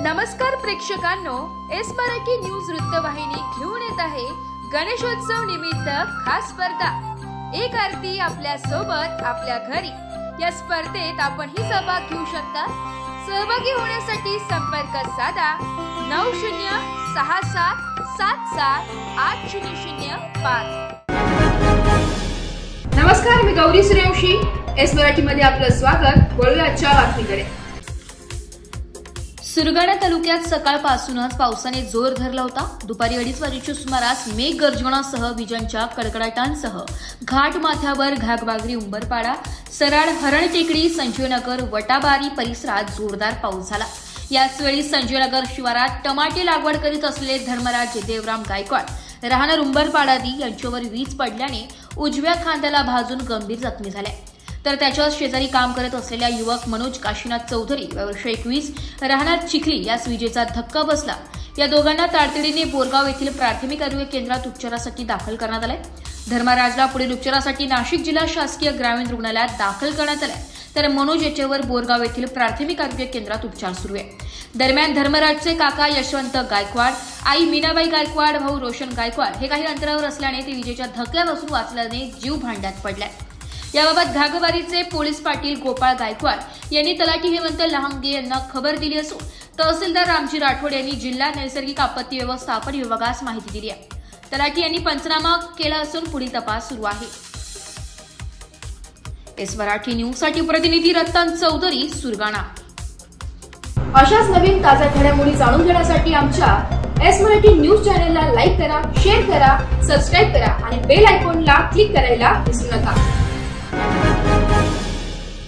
नमस्कार प्रेक्षकांनो, S Marathi news वृत्तवाहिनी घेऊन येत आहे गणेशोत्सव निमित्त खास स्पर्धा एक आरती आपल्या सोबत आपल्या घरी। या स्पर्धेत आपण ही सहभाग घेऊ शकता। सहभागी होण्यासाठी संपर्क साधा 9067778005। नमस्कार, मी गौरी सूर्यवंशी, एस मराठी मध्ये आपलं स्वागत। बोलूया आजच्या बातमीकडे। सुरगाणा तालुक्यात सकाळपासूनच पावसाने जोर धरला होता। दुपारी 2:30 वाजेच्या सुमारास मेघगर्जनासह विजांच्या कडकडाटांसह घाट माथ्यावर घागबागरी, उंबरपाडा, सराड, हरण टेकडी, संजयनगर, वटाबारी परिसरात जोरदार पाऊस झाला। याच वेळी संजयनगर शिवारात टमाटे लागवड करीत असलेले धर्मराज देवराम गायकवाड राहणार उंबरपाडादी यांच्यावर वीज पडल्याने उजव्या खांद्याला भाजून गंभीर जखमी झाले। तर त्याच्याच शेजारी काम करत असलेल्या युवक मनोज काशीनाथ चौधरी वर्ष 21 राहणार चिखली यास विजेचा धक्का बसला। या दोघांना तातडीने बोरगाव येथील प्राथमिक आरोग्य केंद्रात उपचारासाठी दाखल करण्यात आले। धर्मराजला पुढील उपचारासाठी नाशिक जिल्हा शासकीय ग्रामीण रुग्णालयात दाखल करण्यात आले, तर मनोज याच्यावर बोरगाव येथील प्राथमिक आरोग्य केंद्रात उपचार सुरू आहे। दरम्यान धर्मराजचे काका यशवंत गायकवाड, आई मीनाबाई गायकवाड, भाऊ रोशन गायकवाड हे काही अंतरावर असल्याने ते विजेच्या धक्क्यापासून वाचल्याने जीव भांड्यात पडलाय। याबाबत घागबारीचे पोलीस पाटील गोपाळ गायकवाड यांनी तलाठी हेमंत लहांगे यांना खबर दिली असून तहसीलदार रामजी राठोड यांनी जिल्हा नैसर्गिक आपत्ती व्यवस्थापन विभागास माहिती दिली आहे। तलाठी यांनी पंचनामा केला असून पुढील तपास सुरू आहे। एस मराठी न्यूज साठी प्रतिनिधी रतन चौधरी, सुरगाणा। अशाच नवीन ताज्या घडामोडी जाणून घेण्यासाठी आमच्या एस मराठी न्यूज चॅनलला लाईक करा, शेअर करा, सबस्क्राइब करा आणि बेल आयकॉनला क्लिक करायला विसरू नका।